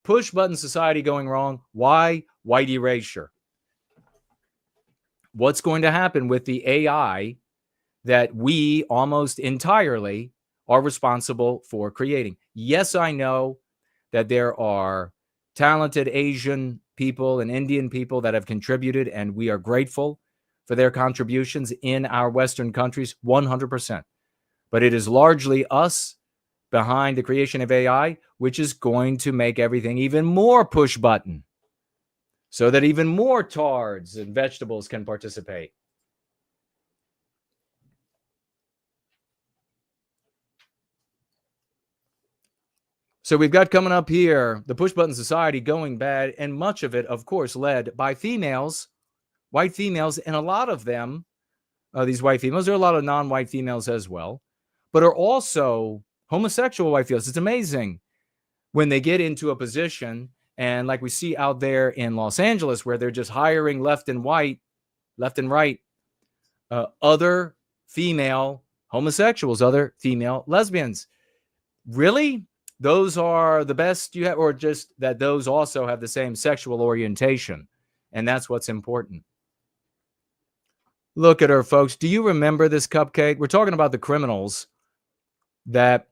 Push button society going wrong. Why? White erasure. What's going to happen with the AI that we almost entirely are responsible for creating? Yes, I know that there are talented Asian people and Indian people that have contributed, and we are grateful for their contributions in our Western countries, 100%. But it is largely us behind the creation of AI, which is going to make everything even more push button so that even more tards and vegetables can participate. So we've got coming up here the push button society going bad, and much of it, of course, led by females, white females, and a lot of them, these white females, there are a lot of non-white females as well, but are also homosexual white females. It's amazing when they get into a position, and like we see out there in Los Angeles, where they're just hiring left and right, other female homosexuals, other female lesbians. Really? Those are the best you have, or just that those also have the same sexual orientation? And that's what's important. Look at her, folks. Do you remember this cupcake? We're talking about the criminals that,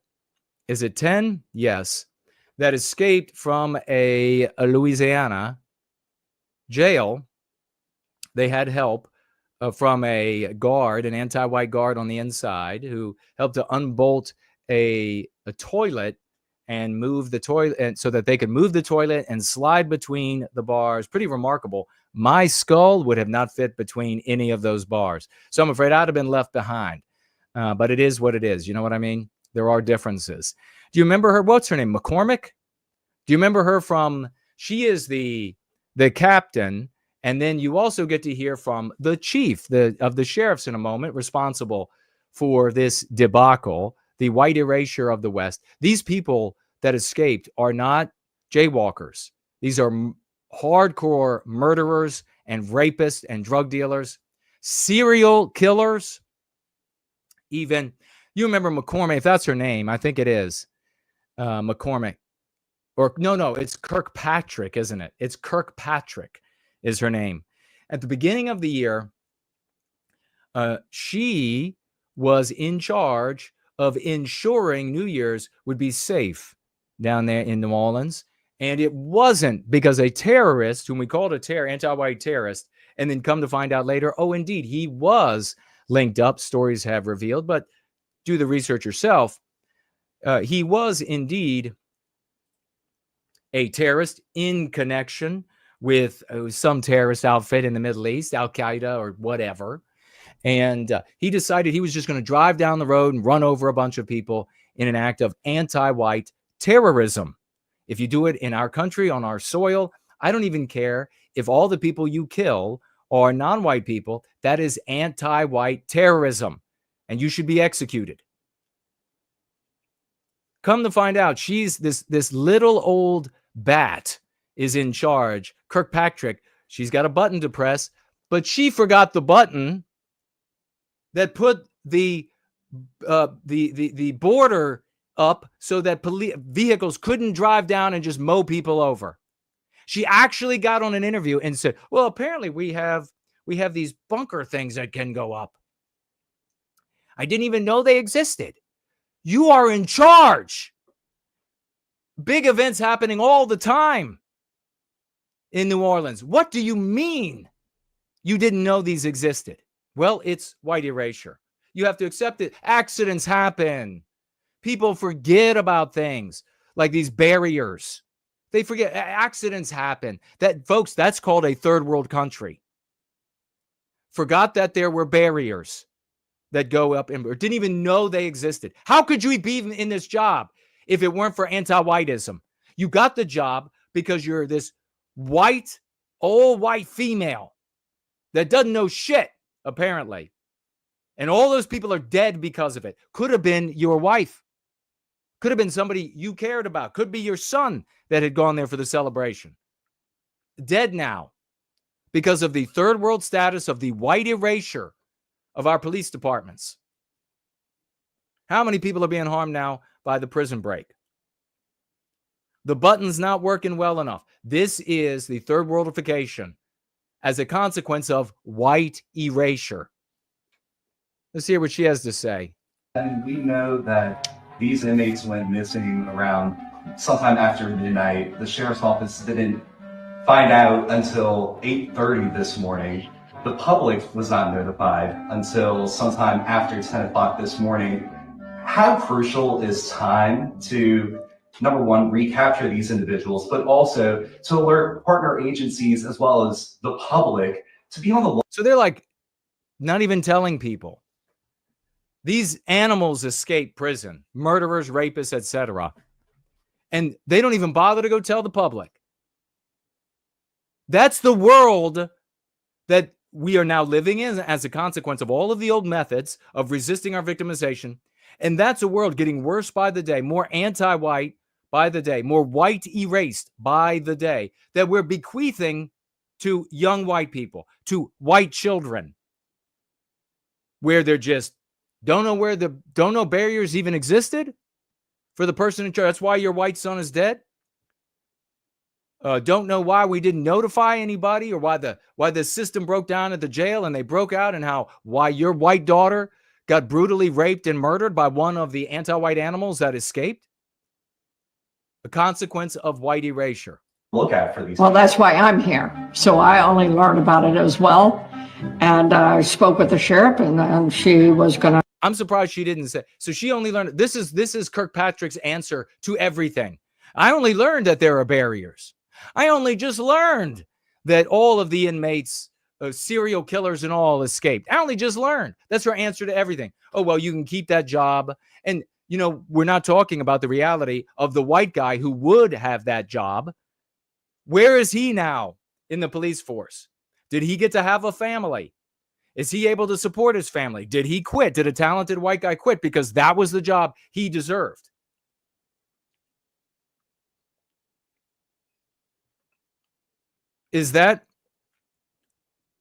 is it 10? Yes. That escaped from a Louisiana jail. They had help from a guard, an anti-white guard on the inside, who helped to unbolt a toilet and move the toilet, and so that they could move the toilet and slide between the bars. Pretty remarkable. My skull would have not fit between any of those bars. So I'm afraid I'd have been left behind. But it is what it is. You know what I mean? There are differences. Do you remember her? What's her name? McCormick? Do you remember her from, she is the captain, and then you also get to hear from the chief of the sheriffs in a moment, responsible for this debacle, the white erasure of the West. These people that escaped are not jaywalkers. These are hardcore murderers and rapists and drug dealers, serial killers. Even, you remember McCormick, if that's her name, I think it is McCormick. Or no, it's Kirkpatrick, isn't it? It's Kirkpatrick is her name. At the beginning of the year, she was in charge of ensuring New Year's would be safe down there in New Orleans. And it wasn't because a terrorist, whom we called a anti-white terrorist, and then come to find out later, oh, indeed, he was linked up, stories have revealed, but do the research yourself. He was indeed a terrorist in connection with some terrorist outfit in the Middle East, Al-Qaeda or whatever. And he decided he was just going to drive down the road and run over a bunch of people in an act of anti-white terrorism. If you do it in our country, on our soil, I don't even care if all the people you kill are non-white people. That is anti-white terrorism, and you should be executed. Come to find out, she's this little old bat is in charge. Kirkpatrick, she's got a button to press, but she forgot the button that put the border up so that vehicles couldn't drive down and just mow people over. She actually got on an interview and said, well, apparently we have these bunker things that can go up. I didn't even know they existed. You are in charge. Big events happening all the time in New Orleans. What do you mean you didn't know these existed? Well, it's white erasure. You have to accept it. Accidents happen. People forget about things like these barriers. They forget. Accidents happen. Folks, that's called a third world country. Forgot that there were barriers that go up and didn't even know they existed. How could you be in this job if it weren't for anti-whiteism? You got the job because you're this white, old white female that doesn't know shit, apparently. And all those people are dead because of it. Could have been your wife. Could have been somebody you cared about. Could be your son that had gone there for the celebration. Dead now because of the third world status of the white erasure of our police departments. How many people are being harmed now by the prison break? The button's not working well enough. This is the third worldification as a consequence of white erasure. Let's hear what she has to say. And we know that these inmates went missing around sometime after midnight. The sheriff's office didn't find out until 8:30 this morning. The public was not notified until sometime after 10 o'clock this morning. How crucial is time to, number one, recapture these individuals, but also to alert partner agencies as well as the public to be on the lookout? So they're like not even telling people. These animals escape prison, murderers, rapists, etc. And they don't even bother to go tell the public. That's the world that we are now living in as a consequence of all of the old methods of resisting our victimization. And that's a world getting worse by the day, more anti-white by the day, more white erased by the day, that we're bequeathing to young white people, to white children, where they're just don't know barriers even existed for the person in charge. That's why your white son is dead. Don't know why we didn't notify anybody, or why the system broke down at the jail and they broke out, and why your white daughter got brutally raped and murdered by one of the anti-white animals that escaped. A consequence of white erasure. Look out for these. Well, that's why I'm here. So I only learned about it as well. And I spoke with the sheriff, and she was going to. I'm surprised she didn't say. So she only learned. This is Kirkpatrick's answer to everything. I only learned that there are barriers. I only just learned that all of the inmates, serial killers and all, escaped. I only just learned. That's her answer to everything. Oh, well, you can keep that job. And, we're not talking about the reality of the white guy who would have that job. Where is he now in the police force? Did he get to have a family? Is he able to support his family? Did he quit? Did a talented white guy quit because that was the job he deserved? Is that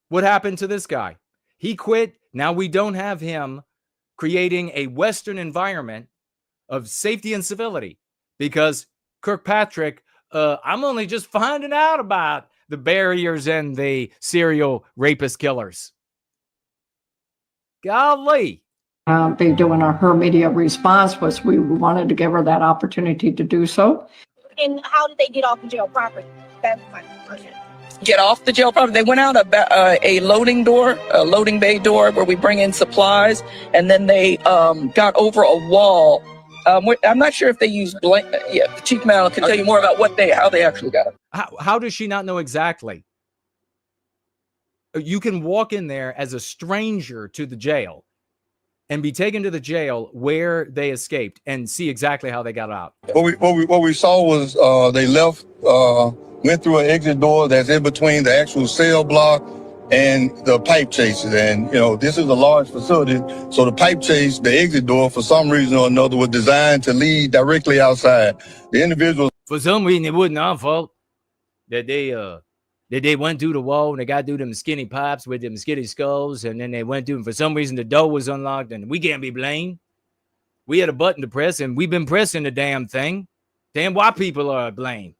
what happened to this guy? He quit. Now we don't have him creating a Western environment of safety and civility because Kirkpatrick, I'm only just finding out about the barriers and the serial rapist killers. Golly. Be doing her media response was we wanted to give her that opportunity to do so. And how did they get off the jail property? That's my question. Get off the jail property. They went out a loading bay door where we bring in supplies, and then they got over a wall. I'm not sure if they used Chief Mal can tell you more about how they actually got it. How does she not know exactly? You can walk in there as a stranger to the jail and be taken to the jail where they escaped and see exactly how they got out. What we saw was they left, went through an exit door that's in between the actual cell block and the pipe chases. And, this is a large facility. So the pipe chase, the exit door, for some reason or another, was designed to lead directly outside. The individuals. For some reason, it wasn't our fault that they went through the wall and they got through them skinny pipes with them skinny skulls. And then they went through, and for some reason, the door was unlocked, and we can't be blamed. We had a button to press, and we've been pressing the damn thing. Damn white people are blamed.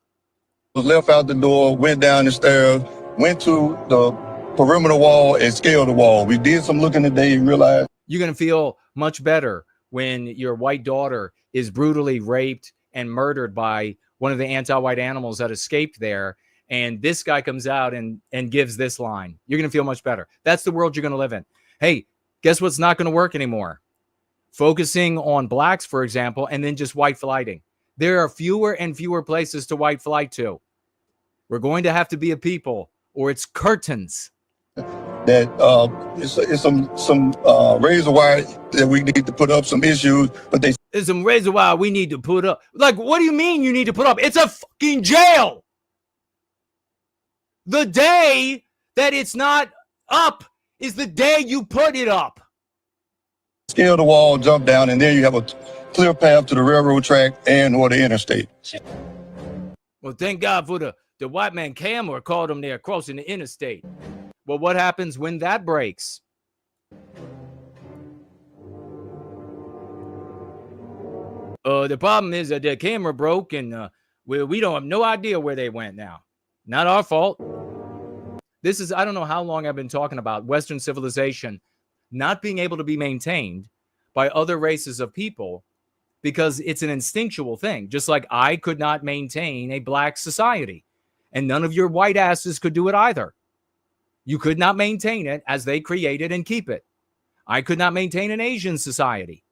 Left out the door, went down the stairs, went to the perimeter wall and scaled the wall. We did some looking today and realized. You're going to feel much better when your white daughter is brutally raped and murdered by one of the anti-white animals that escaped there. And this guy comes out and gives this line. You're going to feel much better. That's the world you're going to live in. Hey, guess what's not going to work anymore? Focusing on blacks, for example, and then just white flighting. There are fewer and fewer places to white flight to. We're going to have to be a people, or it's curtains. That it's some razor wire that we need to put up, some issues, but there's some razor wire we need to put up. Like, what do you mean you need to put up? It's a fucking jail. The day that it's not up is the day you put it up. Scale the wall, jump down, and there you have a clear path to the railroad track and or the interstate. Well, thank God for the white man camera caught them there crossing the interstate. Well, what happens when that breaks? The problem is that the camera broke, and We don't have no idea where they went now. Not our fault. This is, I don't know how long I've been talking about Western civilization not being able to be maintained by other races of people because it's an instinctual thing. Just like I could not maintain a black society, and none of your white asses could do it either. You could not maintain it as they created and keep it. I could not maintain an Asian society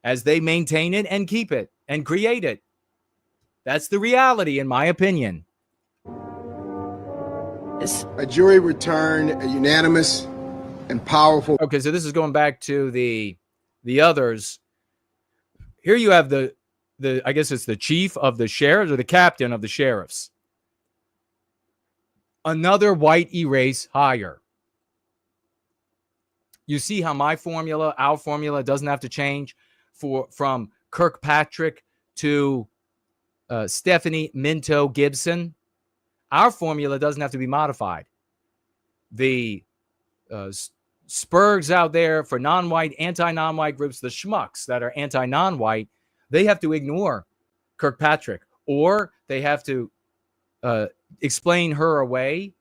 as they maintain it and keep it and create it. That's the reality, in my opinion. A jury returned a unanimous and powerful. Okay, so this is going back to the others. Here you have the I guess it's the chief of the sheriffs or the captain of the sheriffs. Another white erase hire. You see how my formula, our formula, doesn't have to change from Kirkpatrick to Stephanie Minto Gibson. Our formula doesn't have to be modified. The spurgs out there for non-white, anti-non-white groups, the schmucks that are anti-non-white, they have to ignore Kirkpatrick, or they have to explain her away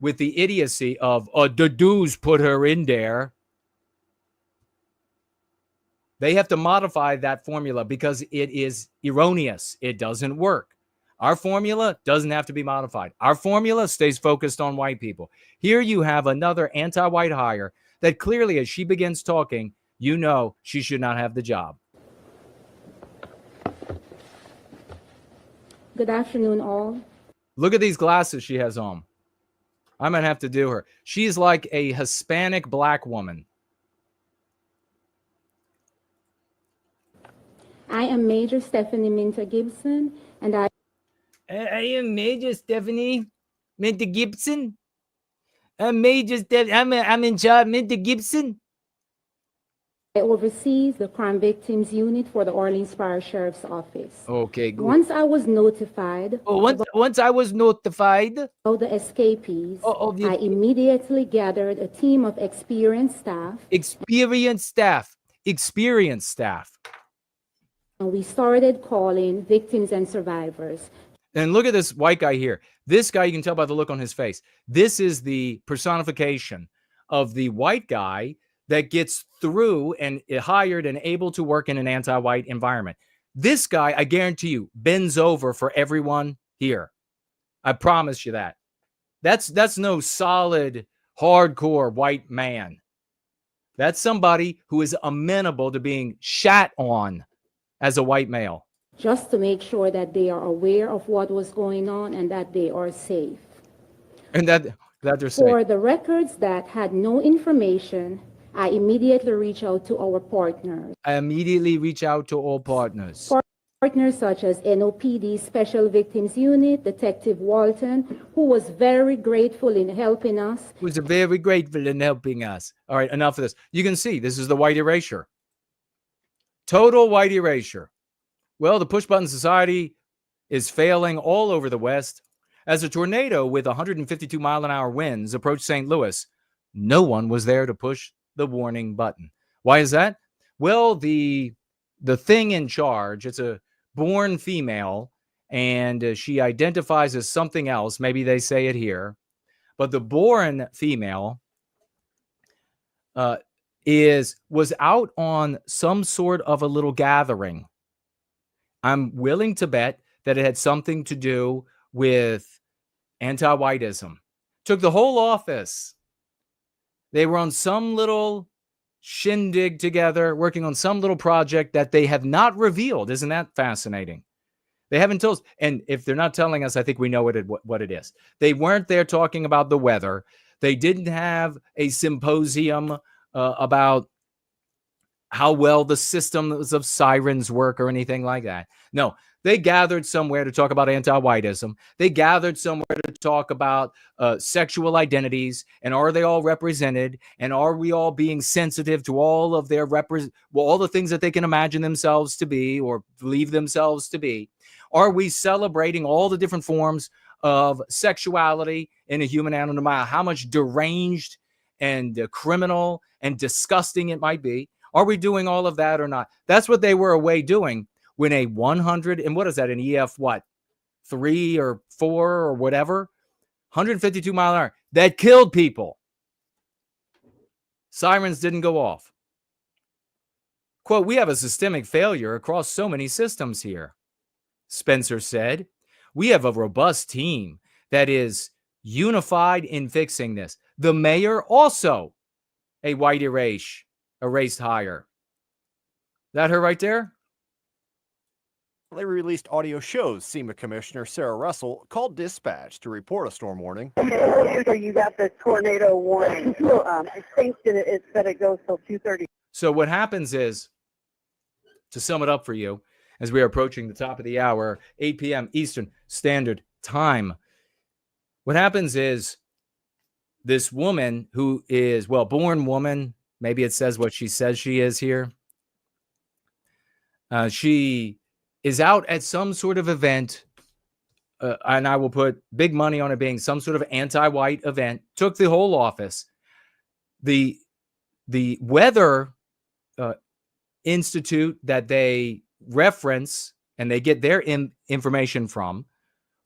with the idiocy of the dudes put her in there. They have to modify that formula because it is erroneous. It doesn't work. Our formula doesn't have to be modified. Our formula stays focused on white people. Here you have another anti-white hire that clearly, as she begins talking, you know she should not have the job. Good afternoon, all. Look at these glasses she has on. I might have to do her. She's like a Hispanic black woman. I am Major Stephanie Minter Gibson, and I am Major Stephanie Minter Gibson. I'm in charge, Minter Gibson. oversee the Crime Victims Unit for the Orleans Parish Sheriff's Office. Okay, good. Once I was notified once I was notified of the escapees, I immediately gathered a team of experienced staff. And we started calling victims and survivors. And look at this white guy here. This guy, you can tell by the look on his face. This is the personification of the white guy that gets through and hired and able to work in an anti-white environment. This guy, I guarantee you, bends over for everyone here. I promise you that. That's no solid, hardcore white man. That's somebody who is amenable to being shat on as a white male. Just to make sure that they are aware of what was going on and that they are safe. And that they're safe. For the records that had no information, I immediately reach out to our partners. Partners such as NOPD Special Victims Unit, Detective Walton, who was very grateful in helping us. All right, enough of this. You can see this is the white erasure. Total white erasure. Well, the push-button society is failing all over the West. As a tornado with 152-mile-an-hour winds approached St. Louis, no one was there to push the warning button. Why is that? Well, the thing in charge, it's a born female, and she identifies as something else. Maybe they say it here. But the born female was out on some sort of a little gathering. I'm willing to bet that it had something to do with anti-whiteism. Took the whole office. They were on some little shindig together, working on some little project that they have not revealed. Isn't that fascinating? They haven't told us. And if they're not telling us, I think we know what it is. They weren't there talking about the weather. They didn't have a symposium about how well the systems of sirens work or anything like that. No, they gathered somewhere to talk about anti-whiteism. They gathered somewhere to talk about sexual identities, and are they all represented? And are we all being sensitive to all of their all the things that they can imagine themselves to be or believe themselves to be? Are we celebrating all the different forms of sexuality in a human animal, no matter how much deranged and criminal and disgusting it might be? Are we doing all of that or not? That's what they were away doing. when a 100, and what is that, an EF, what, 3 or 4 or whatever, 152 mile an hour, that killed people. Sirens didn't go off. Quote, we have a systemic failure across so many systems here, Spencer said. We have a robust team that is unified in fixing this. The mayor also a white erased hire. That her right there? They released audio shows SEMA Commissioner Sarah Russell called dispatch to report a storm warning. So you got the tornado warning. I think that it said it goes till 2:30. So what happens is, to sum it up for you, as we are approaching the top of the hour, 8 p.m. Eastern Standard Time, what happens is this woman who is, well, born woman, maybe it says what she says she is here. She is out at some sort of event, and I will put big money on it being some sort of anti-white event, took the whole office. The weather institute that they reference and they get their information from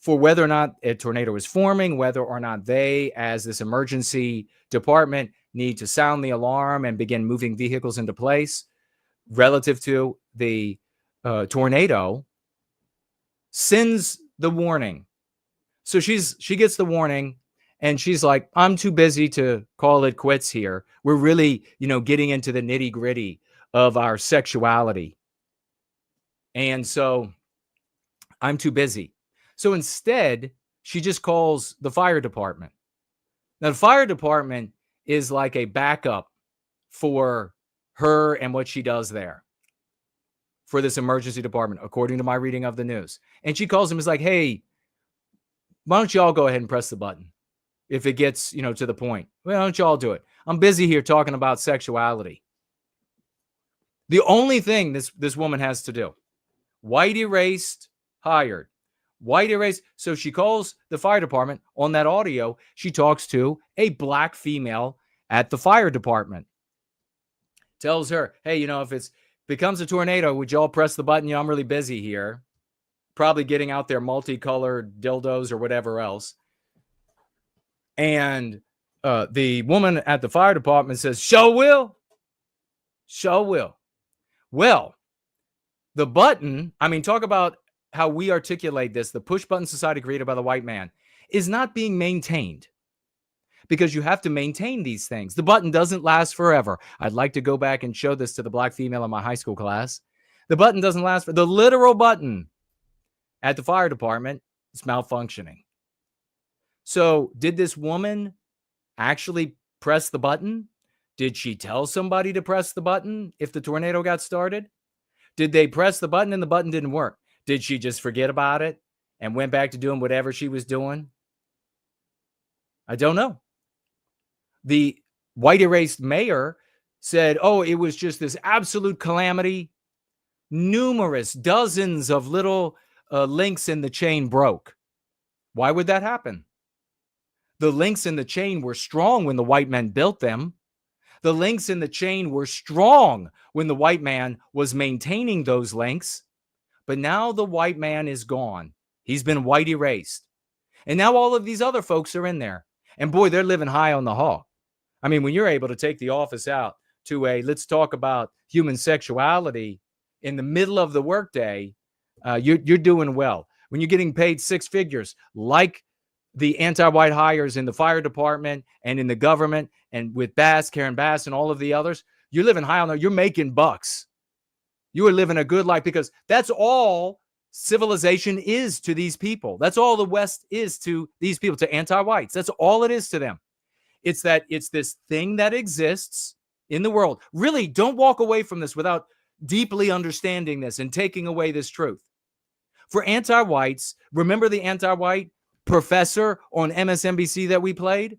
for whether or not a tornado is forming, whether or not they, as this emergency department, need to sound the alarm and begin moving vehicles into place relative to the tornado, sends the warning. So she gets the warning and she's like, I'm too busy to call it quits here. We're really, getting into the nitty gritty of our sexuality. And so I'm too busy. So instead, she just calls the fire department. Now, the fire department is like a backup for her and what she does there for this emergency department, according to my reading of the news. And she calls him, is like, hey, why don't you all go ahead and press the button if it gets, to the point? Why don't you all do it? I'm busy here talking about sexuality. The only thing this woman has to do, white erased, hired. White erased. So she calls the fire department. On that audio, she talks to a black female at the fire department. Tells her, hey, if it becomes a tornado, would you all press the button? I'm really busy here. Probably getting out their multicolored dildos or whatever else. And the woman at the fire department says, "Sure will. Sure will." Well, the button, talk about how we articulate this, the push button society created by the white man, is not being maintained because you have to maintain these things. The button doesn't last forever. I'd like to go back and show this to the black female in my high school class. The button doesn't last for the literal button at the fire department is malfunctioning. So did this woman actually press the button? Did she tell somebody to press the button if the tornado got started? Did they press the button and the button didn't work? Did she just forget about it and went back to doing whatever she was doing? I don't know. The white erased mayor said, oh, it was just this absolute calamity. Numerous dozens of little links in the chain broke. Why would that happen? The links in the chain were strong when the white men built them. The links in the chain were strong when the white man was maintaining those links. But now the white man is gone. He's been white erased. And now all of these other folks are in there. And boy, they're living high on the hog. When you're able to take the office out to let's talk about human sexuality in the middle of the workday, you're doing well. When you're getting paid 6 figures, like the anti-white hires in the fire department and in the government and with Karen Bass and all of the others, you're living high on there. You're making bucks. You are living a good life because that's all civilization is to these people. That's all the West is to these people, to anti-whites. That's all it is to them. It's this thing that exists in the world. Really, don't walk away from this without deeply understanding this and taking away this truth. For anti-whites, remember the anti-white professor on MSNBC that we played?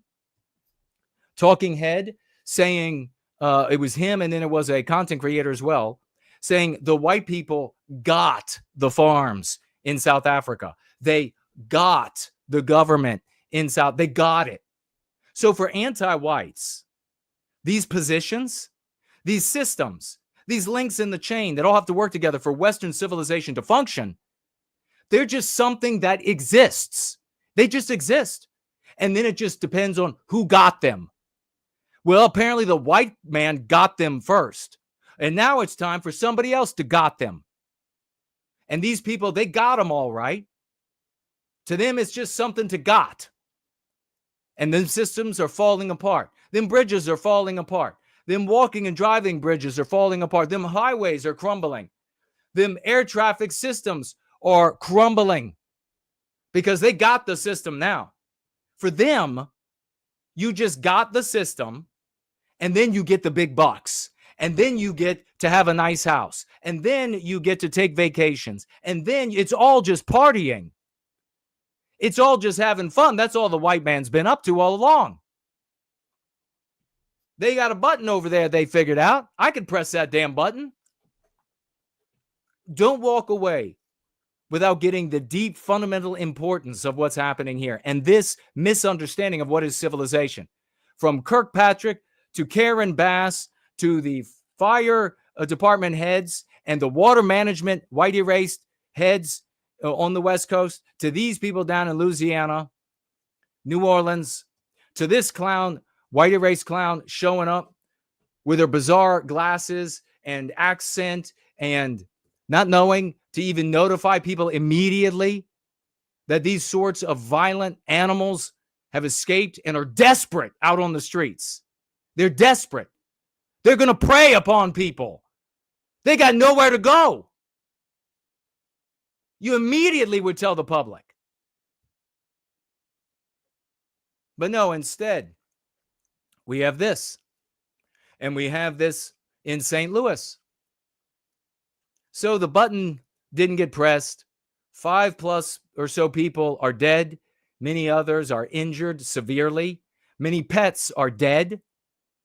Talking head, saying it was him, and then it was a content creator as well, saying the white people got the farms in South Africa. They got the government in South. They got it. So for anti-whites, these positions, these systems, these links in the chain that all have to work together for Western civilization to function, they're just something that exists. They just exist. And then it just depends on who got them. Well, apparently the white man got them first. And now it's time for somebody else to got them. And these people, they got them all right. To them, it's just something to got. And then systems are falling apart. Then bridges are falling apart. Them walking and driving bridges are falling apart. Them highways are crumbling. Them air traffic systems are crumbling because they got the system now. For them, you just got the system, and then you get the big bucks. And then you get to have a nice house. And then you get to take vacations. And then it's all just partying. It's all just having fun. That's all the white man's been up to all along. They got a button over there they figured out. I could press that damn button. Don't walk away without getting the deep fundamental importance of what's happening here and this misunderstanding of what is civilization. From Kirkpatrick to Karen Bass to the fire department heads and the water management white erased heads on the West Coast, to these people down in Louisiana, New Orleans, to this clown, white erased clown, showing up with her bizarre glasses and accent and not knowing to even notify people immediately that these sorts of violent animals have escaped and are desperate out on the streets. They're desperate. They're going to prey upon people. They got nowhere to go. You immediately would tell the public. But no, instead, we have this. And we have this in St. Louis. So the button didn't get pressed. 5+ or so people are dead. Many others are injured severely. Many pets are dead.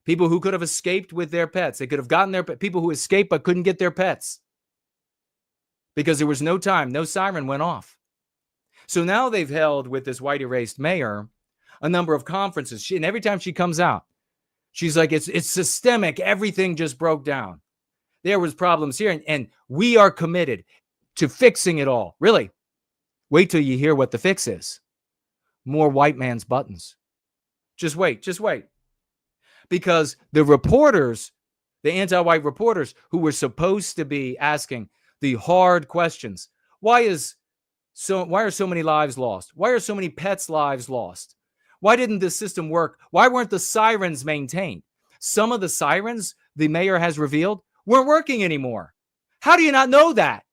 People who could have escaped with their pets. They could have gotten their people who escaped but couldn't get their pets. Because there was no time. No siren went off. So now they've held with this white erased mayor a number of conferences. And every time she comes out, she's like, it's systemic. Everything just broke down. There was problems here. And we are committed to fixing it all. Really. Wait till you hear what the fix is. More white man's buttons. Just wait. Just wait. Because the reporters, the anti-white reporters who were supposed to be asking the hard questions. Why are so many lives lost? Why are so many pets' lives lost? Why didn't the system work? Why weren't the sirens maintained? Some of the sirens the mayor has revealed weren't working anymore. How do you not know that?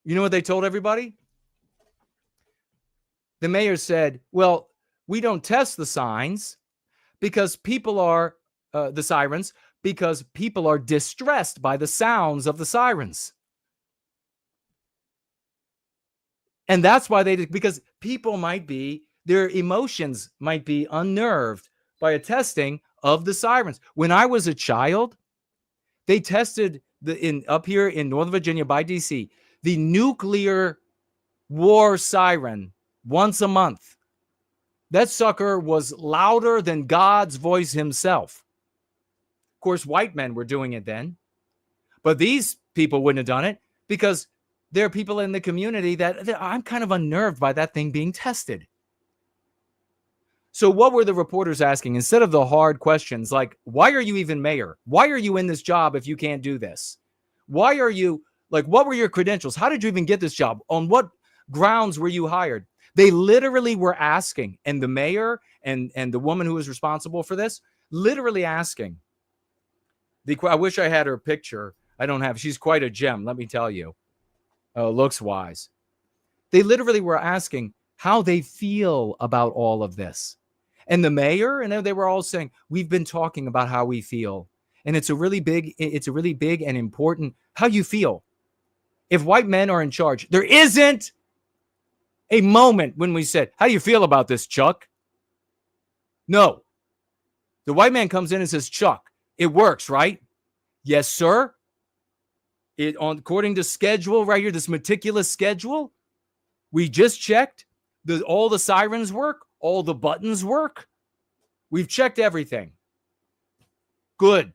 You know what they told everybody? The mayor said, well, we don't test the signs because people are, the sirens, because people are distressed by the sounds of the sirens. And that's why because people might be, their emotions might be unnerved by a testing of the sirens. When I was a child, they tested up here in Northern Virginia by DC, the nuclear war siren once a month. That sucker was louder than God's voice himself. Of course, white men were doing it then. But these people wouldn't have done it because there are people in the community that I'm kind of unnerved by that thing being tested. So what were the reporters asking? Instead of the hard questions like, why are you even mayor? Why are you in this job if you can't do this? Why are you, what were your credentials? How did you even get this job? On what grounds were you hired? They literally were asking, and the mayor and the woman who was responsible for this, literally asking. I wish I had her picture. I don't have. She's quite a gem, let me tell you, looks wise. They literally were asking how they feel about all of this. And the mayor, and they were all saying, we've been talking about how we feel. And it's a really big and important how you feel. If white men are in charge, there isn't a moment when we said, how do you feel about this, Chuck? No. The white man comes in and says, Chuck, it works, right? Yes, sir. According to schedule right here, this meticulous schedule, we just checked. All the sirens work. All the buttons work. We've checked everything. Good.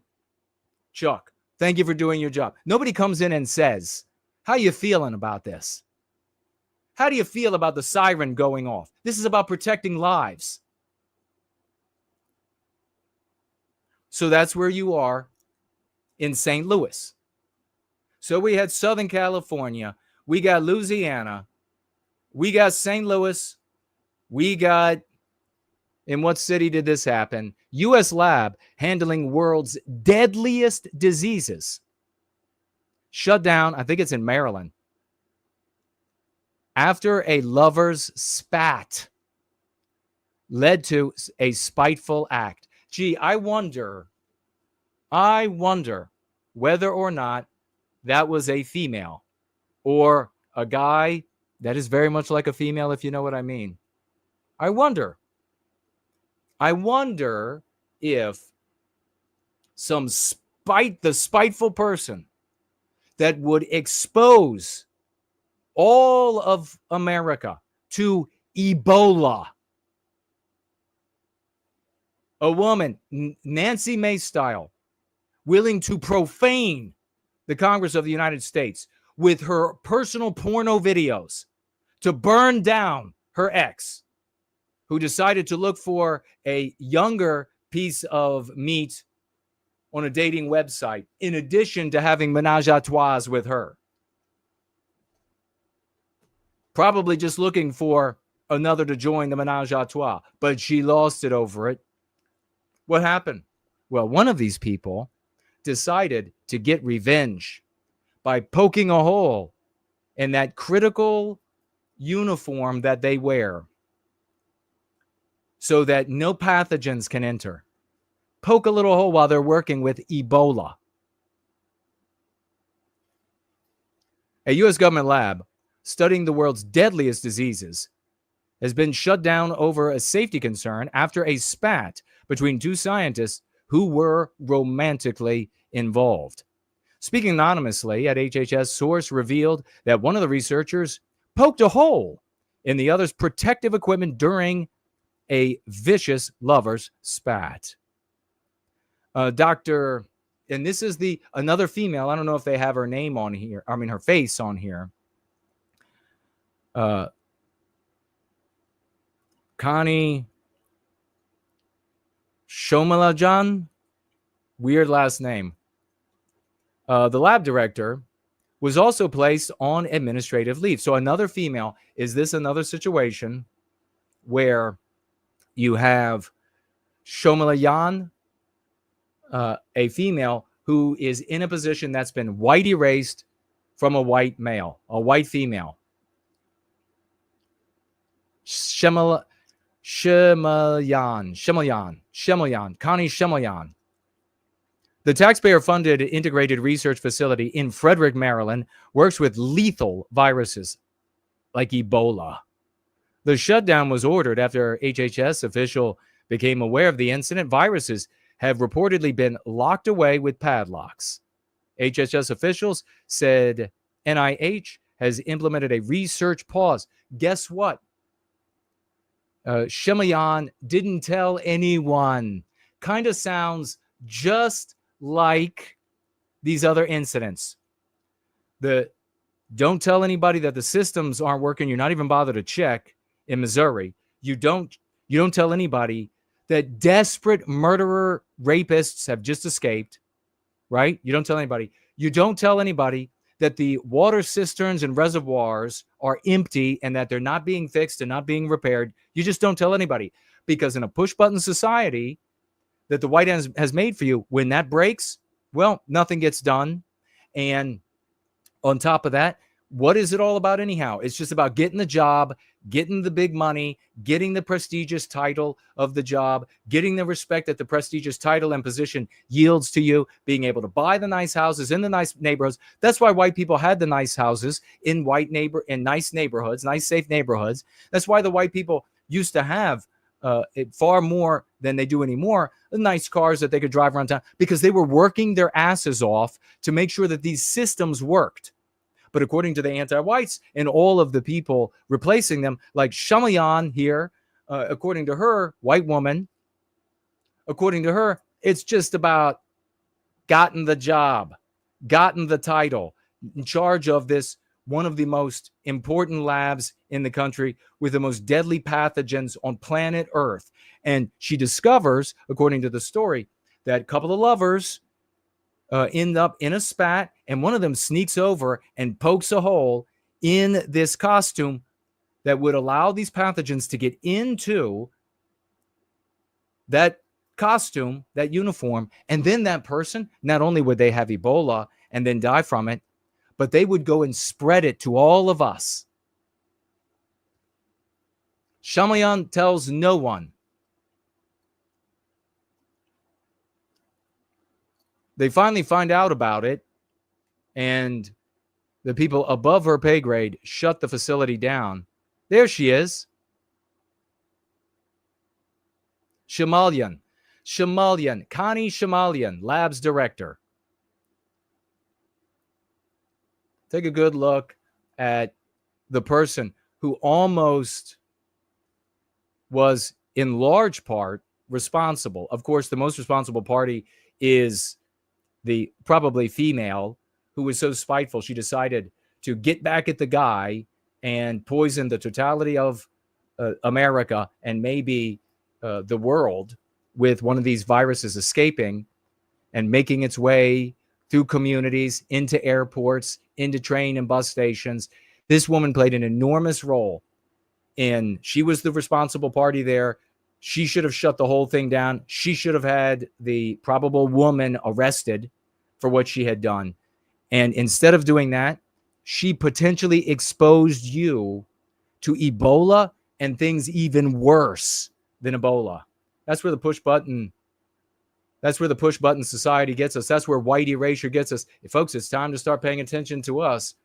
Chuck, thank you for doing your job. Nobody comes in and says, how you feeling about this? How do you feel about the siren going off? This is about protecting lives. So that's where you are in St. Louis. So we had Southern California, we got Louisiana, we got St. Louis, we got, in what city did this happen? U.S. lab handling world's deadliest diseases. Shut down, I think it's in Maryland, after a lover's spat led to a spiteful act. Gee, I wonder whether or not that was a female or a guy that is very much like a female, if you know what I mean. I wonder if the spiteful person that would expose all of America to Ebola. A woman, Nancy Mace style, willing to profane the Congress of the United States with her personal porno videos to burn down her ex, who decided to look for a younger piece of meat on a dating website, in addition to having menage a trois with her. Probably just looking for another to join the menage a trois, but she lost it over it. What happened? Well, one of these people decided to get revenge by poking a hole in that critical uniform that they wear so that no pathogens can enter. Poke a little hole while they're working with Ebola. A U.S. government lab studying the world's deadliest diseases has been shut down over a safety concern after a spat between two scientists who were romantically involved. Speaking anonymously at HHS, source revealed that one of the researchers poked a hole in the other's protective equipment during a vicious lover's spat. Dr. And this is another female. I don't know if they have her name on here. I mean, her face on here. Connie Shomalajan, weird last name. The lab director was also placed on administrative leave. So another female. Is this another situation where you have Shomalayan, a female who is in a position that's been white erased from a white male, a white female? Connie Shemalayan. The taxpayer-funded integrated research facility in Frederick, Maryland, works with lethal viruses like Ebola. The shutdown was ordered after HHS official became aware of the incident. Viruses have reportedly been locked away with padlocks. HHS officials said NIH has implemented a research pause. Guess what? Shemayan didn't tell anyone. Kind of sounds just like these other incidents. Don't tell anybody that the systems aren't working. You're not even bothered to check in Missouri. You don't tell anybody that desperate murderer rapists have just escaped, right? You don't tell anybody. You don't tell anybody that the water cisterns and reservoirs are empty and that they're not being fixed and not being repaired. You just don't tell anybody, because in a push-button society that the White House has made for you, when that breaks, well, nothing gets done. And on top of that, what is it all about anyhow? It's just about getting the job, getting the big money, getting the prestigious title of the job, getting the respect that the prestigious title and position yields to you, being able to buy the nice houses in the nice neighborhoods. That's why white people had the nice houses in nice neighborhoods, nice safe neighborhoods. That's why the white people used to have far more than they do anymore, the nice cars that they could drive around town, because they were working their asses off to make sure that these systems worked. But according to the anti-whites and all of the people replacing them, like Shamayan here, according to her, white woman, according to her, it's just about gotten the job, gotten the title, in charge of this, one of the most important labs in the country with the most deadly pathogens on planet Earth. And she discovers, according to the story, that a couple of lovers end up in a spat, and one of them sneaks over and pokes a hole in this costume that would allow these pathogens to get into that costume, that uniform. And then that person, not only would they have Ebola and then die from it, but they would go and spread it to all of us. Shyamalan tells no one. They finally find out about it, and the people above her pay grade shut the facility down. There she is. Shyamalan, Connie Shyamalan, labs director. Take a good look at the person who almost was in large part responsible. Of course, the most responsible party is the probably female who was so spiteful she decided to get back at the guy and poison the totality of America and maybe the world with one of these viruses escaping and making its way through communities, into airports, into train and bus stations. This woman played an enormous role, and she was the responsible party there. She should have shut the whole thing down. She should have had the probable woman arrested for what she had done. And instead of doing that, she potentially exposed you to Ebola and things even worse than Ebola. That's where the push button society gets us. That's where white erasure gets us. Folks, it's time to start paying attention to us.